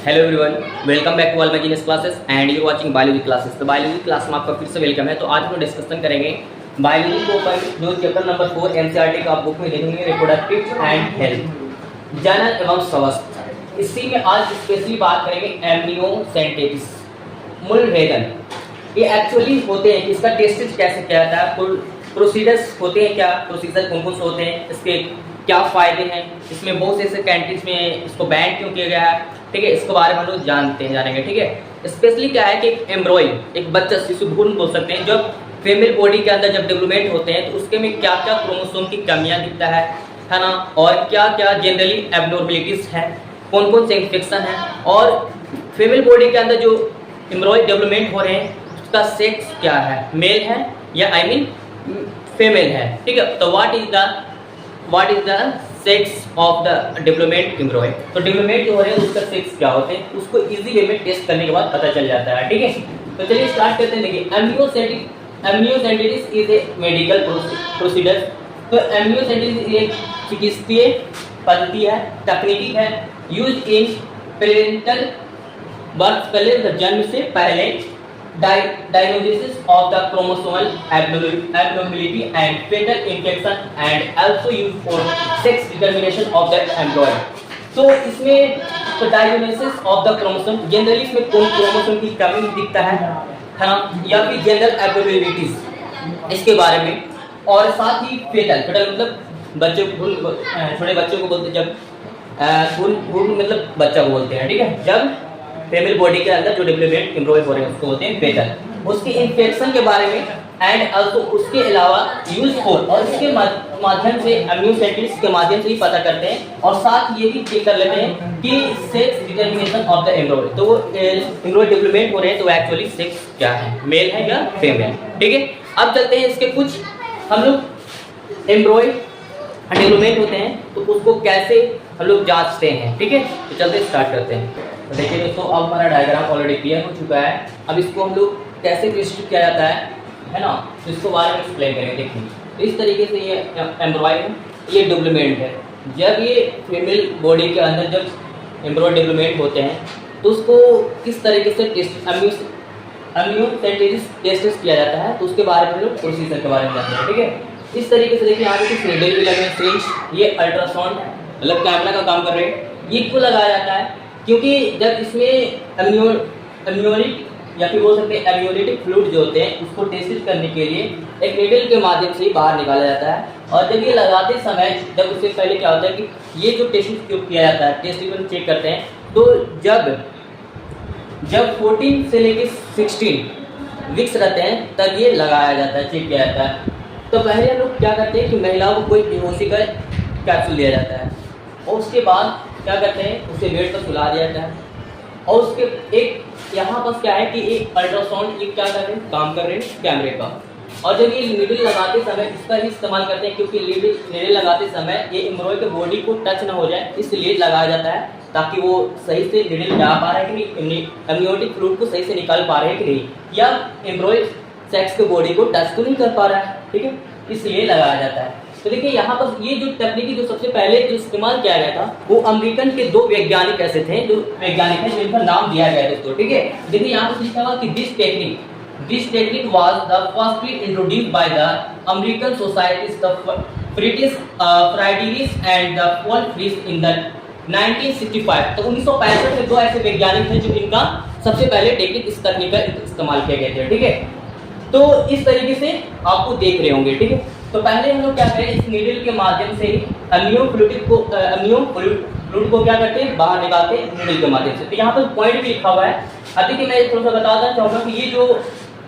Hello everyone, welcome back to all my genius classes and you watching biology classes. तो biology class में आपका फिर से welcome है। तो आज हम डिस्कशन करेंगे बायोलॉजी के ऊपर जो चैप्टर नंबर 4 एनसीईआरटी का आप बुक में देखेंगे, रिप्रोडक्टिव एंड हेल्थ, जनन एवं स्वास्थ्य। इसी में आज स्पेशली बात करेंगे एम्नियोसेंटेसिस, मूलभेदन। ये एक्चुअली होते हैं कि इसका टेस्ट कैसे किया जाता है, प्रोसीजर्स होते हैं, क्या प्रोसीजर कौन कौन से होते हैं, इसके क्या फ़ायदे हैं, इसमें बहुत से ऐसे कंट्रीज में इसको बैन क्यों किया गया है, ठीक है, इसके बारे में हम लोग जानेंगे, ठीक है। स्पेशली क्या है कि एक एम्ब्रॉय, एक बच्चा, शिशु भ्रूण बोल सकते हैं, जब फीमेल बॉडी के अंदर जब डेवलपमेंट होते हैं तो उसके में क्या क्या क्रोमोसोम की कमियां दिखता है ना, और क्या क्या जनरली एबनॉर्मलिटीज है, कौन कौन से इन्फेक्शन है, और फीमेल बॉडी के अंदर जो एम्ब्रॉय डेवलपमेंट हो रहे हैं उसका सेक्स क्या है, मेल है या आई मीन फीमेल है, ठीक है। तो what is the sex of the development एम्ब्रॉय। तो डेवलपमेंट जो हो रहे हैं उसका सेक्स क्या होते हैं उसको इजी वे में टेस्ट करने के बाद पता चल जाता है, ठीक है। तो चलिए स्टार्ट करते हैं। देखिए, amniocentesis is a medical procedure. तो एम्नियोसेंटेसिस एक चिकित्सीय पद्धति है, तकनीकी है, यूज इन पेरेंटल बर्थ, पहले जन्म से पहले diagnosis of the chromosomal abnormality and fetal infection and also used for sex determination of the embryo। तो इसमें तो diagnosis of the chromosome, generally इसमें कौन क्रोमोसोम की कमी दिखता है ना, या फिर जनरल एबनॉर्मलिटीज इसके बारे में, और साथ ही फेटल मतलब बच्चे छोटे बच्चों को बोलते हैं, जब भ्रूण मतलब बच्चा को बोलते हैं, ठीक है। जब फीमेल बॉडी के अंदर जो डेवलपमेंट एम्ब्रॉय हो रहे हैं उसको बोलते हैं फेटल, उसके इन्फेक्शन के बारे में एंड ऑल्सो उसके अलावा यूज फॉर, और इसके माध्यम से एम्नियोसेंटेसिस के माध्यम से ही पता करते हैं, और साथ ये भी चेक कर लेते हैं कि सेक्स डिटरमिनेशन ऑफ द एम्ब्रॉय। तो वो एम्ब्रॉय डेवलपमेंट हो रहे हैं तो एक्चुअली सेक्स क्या है, मेल है या फीमेल, ठीक है। अब चलते हैं इसके कुछ, हम लोग एम्ब्रॉय डेवलपमेंट होते हैं तो उसको कैसे हम लोग जांचते हैं, ठीक है। तो चलते स्टार्ट करते हैं। तो देखिए दोस्तों, अब हमारा डायग्राम ऑलरेडी क्लियर हो चुका है। अब इसको हम लोग कैसे टेस्ट किया जाता है ना, तो इसको बारे में एक्सप्लेन करेंगे। देखिए इस तरीके से ये एम्ब्रॉय है, ये डेवलपमेंट है। जब ये फीमेल बॉडी के अंदर जब एम्ब्रॉय डेवलपमेंट होते हैं तो उसको किस तरीके से टेस्ट एम्नियोसेंटेसिस टेस्ट किया जाता है, तो उसके बारे में हम लोग प्रोसीजर के बारे में जानते हैं, ठीक है। इस तरीके से देखिए यहाँ पे कुछ नीडल भी लगे हैं, सिरिंज, ये अल्ट्रासाउंड मतलब कैमरा का काम कर रहे हैं, ये को लगाया जाता है क्योंकि जब इसमें एम्नियोनिक या फिर बोल सकते हैं एम्नियोलिटिक फ्लूइड जो होते हैं उसको टेस्ट करने के लिए एक नीडल के माध्यम से ही बाहर निकाला जाता है। और जब ये लगाते समय, जब उससे पहले क्या होता है कि ये जो टेस्ट किया जाता है, टेस्ट चेक करते हैं, तो जब 14 से लेकर 16 वीक्स रहते हैं तब ये लगाया जाता है, चेक किया जाता है। तो पहले हम लोग क्या करते हैं कि महिलाओं को कोई बेहोशी का कैप्सूल दिया जाता है, और उसके बाद क्या करते हैं उसे बेड पर सुला दिया जाता है, और उसके एक यहाँ पर क्या है कि एक अल्ट्रासाउंड ये क्या कर रहे हैं, काम कर रहे हैं कैमरे का। और जब ये नीडल लगाते समय इसका ही इस्तेमाल करते हैं क्योंकि नीडल लगाते समय ये एम्ब्रॉय के बॉडी को टच ना हो जाए, इसलिए लगाया जाता है ताकि वो सही से नीडल जा पा रहा है कि नहीं, एम्नियोटिक फ्लूइड को सही से निकाल पा रहे हैं कि नहीं, या एम्ब्रॉय सेक्स के बॉडी को टच तो नहीं कर पा रहा है, ठीक है, इसलिए लगाया जाता है। तो देखिए यहाँ पर ये जो तकनीकी जो सबसे पहले जो इस्तेमाल किया गया था वो अमेरिकन के 2 वैज्ञानिक ऐसे थे, जो वैज्ञानिक हैं जिनका नाम दिया गया दोस्तों, ठीक है। देखिए यहाँ पर लिखा हुआ कि this technique was the firstly introduced by the American societies the British Fridays and the Paul Freeze in the 1965। तो 1965 में 2 ऐसे वैज्ञानिक थे जो इनका सबसे पहले टेक्निक, इस तकनीक का इस्तेमाल किया गया था, ठीक है। तो इस तरीके से आपको देख रहे होंगे, ठीक है। तो पहले हम लोग क्या करें, इस नीडल के माध्यम से ही एम्नियोफ्लूइड को क्या करते हैं, बाहर निकालते हैं नीडल के माध्यम से। तो यहाँ पर पॉइंट भी लिखा हुआ है। अभी कि मैं थोड़ा सा बताना चाहूँगा कि ये जो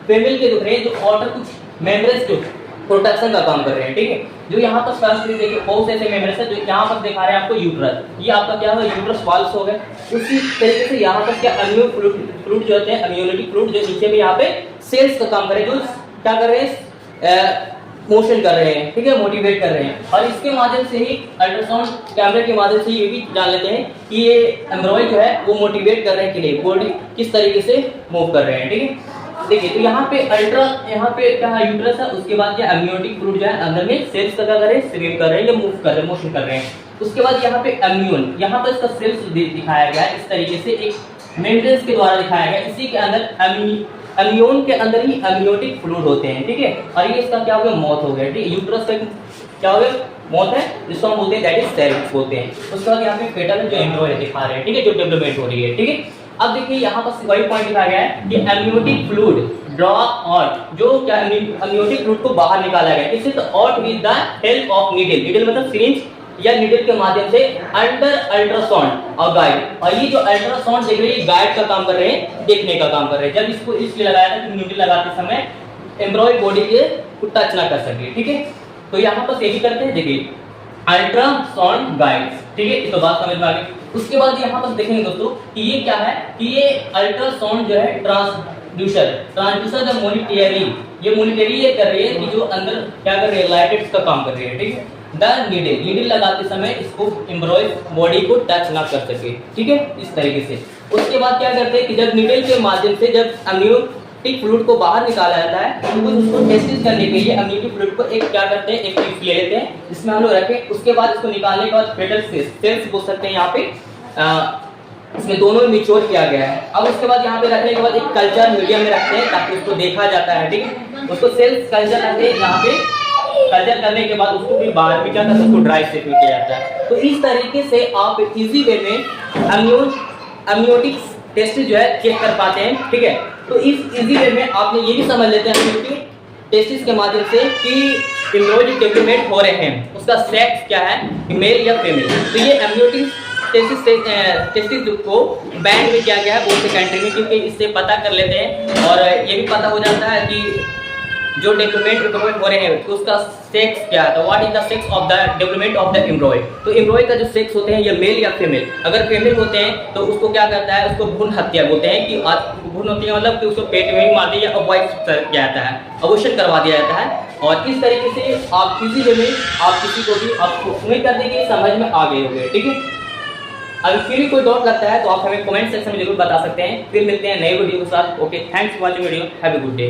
फीमेल के दिख रहे हैं, जो आउटर कुछ मेम्ब्रेन्स जो प्रोटेक्शन का काम कर रहे हैं, ठीक है। जो यहाँ पर फर्स्ट देखिए बहुत से ऐसे मेम्ब्रेन्स हैं, जो यहाँ पर दिखा रहे हैं आपको यूट्रस, ये आपका क्या है, यूट्रस वाल्स हो गए। उसी तरीके से यहाँ पर क्या एम्नियोफ्लूइड जो होते हैं, एम्नियोलिटिक फ्लूइड जो नीचे में यहाँ पे सेल्स का काम कर रहे हैं, जो क्या कर रहे हैं, मोशन कर रहे हैं, ठीक है, मोटिवेट कर रहे हैं। और इसके माध्यम से ही अल्ट्रासाउंड कैमरे के माध्यम से ये भी जान लेते हैं कि ये एम्ब्रॉय जो है वो मोटिवेट कर रहे हैं कि नहीं, बॉडी किस तरीके से मूव कर रहे हैं, ठीक है। देखिए तो यहाँ पे क्या है, यूट्रस है, उसके बाद ये एमनियोटिक फ्लूइड जो है अंदर में सेल्स का क्या कर रहे हैं, स्विम कर रहे हैं या मूव कर रहे हैं, मोशन कर रहे हैं। उसके बाद यहाँ पे एम्नियोन, यहाँ पर इसका सेल्स दिखाया गया है इस तरीके से, एक मेम्ब्रेन्स के द्वारा दिखाया गया। इसी के अंदर एम्नियोन के अंदर ही एमनियोटिक फ्लूइड होते हैं, ठीक है। और ये इसका क्या हो गया, मौत हो गया, ठीक है। यूट्रस का क्या हो गया, मौत है, जिसको हम बोलते हैं दैट इज सेरेक्स बोलते हैं। उसके बाद यहाँ पे फेटल जो एम्ब्रियो दिखा रहे हैं, ठीक है, जो डेवलपमेंट हो रही है, ठीक है। अब देखिए यहाँ पर वही पॉइंट दिखाया गया है कि एमनियोटिक फ्लूइड ड्रॉ आउट, जो क्या एमनियोटिक फ्लूइड को बाहर निकाला गया, इससे तो out with the help of needle, needle मतलब सिरिंज या नीडल के माध्यम से अंडर अल्ट्रासाउंड और गाइड। और ये जो अल्ट्रासाउंड देख रहे हैं गाइड का काम कर रहे हैं, देखने का काम कर रहे हैं। जब इसको इसलिए लगाया था कि नीडल लगाते समय एम्ब्रियो बॉडी के टच ना कर सके, ठीक है। तो यहाँ पर यही करते हैं, देखिए अल्ट्रासाउंड गाइड्स, ठीक है। तो बात समझ में आ गई। उसके बाद यहाँ पर देखेंगे दोस्तों कि ये क्या है, कि ये अल्ट्रासाउंड जो है ट्रांसड्यूसर द मॉनिटरी, ये मॉनिटरी ये कर रही है कि जो अंदर क्या कर रही है, लाइटेट्स का काम कर रही है, ठीक है। द नीडल लगाते समय इसको एम्ब्रियो बॉडी को टच ना कर सके, ठीक है, इस तरीके से। उसके बाद क्या करते हैं कि जब नीडल के माध्यम से जब एमनियोटिक फ्लूइड को बाहर निकाला जाता है, तो उसको टेस्ट करने के लिए एमनियोटिक फ्लूइड को एक क्या करते हैं, एक टिप ले लेते हैं, इसमें हम लोग रखें। उसके बाद इसको निकालने के बाद फेटल सेल्स बोल सकते हैं यहाँ पे, इसमें दोनों मिच्योर किया गया है। अब उसके बाद यहाँ पे रखने के बाद एक कल्चर मीडियम में रखते हैं ताकि उसको देखा जाता है, ठीक है। उसको सेल्स कल्चर करते हैं, यहाँ पे कल्चर करने के बाद उसको फिर बाहर भी क्या करते हैं, उसको ड्राई स्टेट में किया जाता है। तो इस तरीके से आप इजी वे में एमनियोटिक टेस्ट जो है चेक कर पाते हैं, ठीक है। तो इस इजी वे में आपने ये भी समझ लेते हैं एमनियोटिक टेस्ट के माध्यम से कि एम्ब्रियो डेवलपमेंट हो रहे हैं, उसका सेक्स क्या है, मेल या फीमेल। तो ये एमनियोटिक टेस्टिस को बैंड में किया गया है बहुत से कंट्री में, क्योंकि इससे पता कर लेते हैं और ये भी पता हो जाता है कि जो डेवलपमेंट हो रहे हैं तो उसका सेक्स क्या है, तो what is the sex of the development of the embryo. तो एम्ब्रियो का जो सेक्स होते हैं ये मेल या फीमेल। अगर फीमेल होते हैं तो उसको क्या करता है, उसको भ्रूण हत्या बोलते हैं, कि भ्रूण हत्या मतलब कि उसको पेट में ही मार दिया या अवॉइड किया जाता है, अबॉर्शन करवा दिया जाता है। और इस तरीके से आप किसी वे में आप किसी को भी आपको उम्मीद करते हैं कि समझ में आ गए होंगे, ठीक है। अगर फिर भी कोई डाउट लगता है तो आप हमें कमेंट सेक्शन में जरूर बता सकते हैं। फिर मिलते हैं नए वीडियो के साथ। Okay, thanks for watching video, have a good day.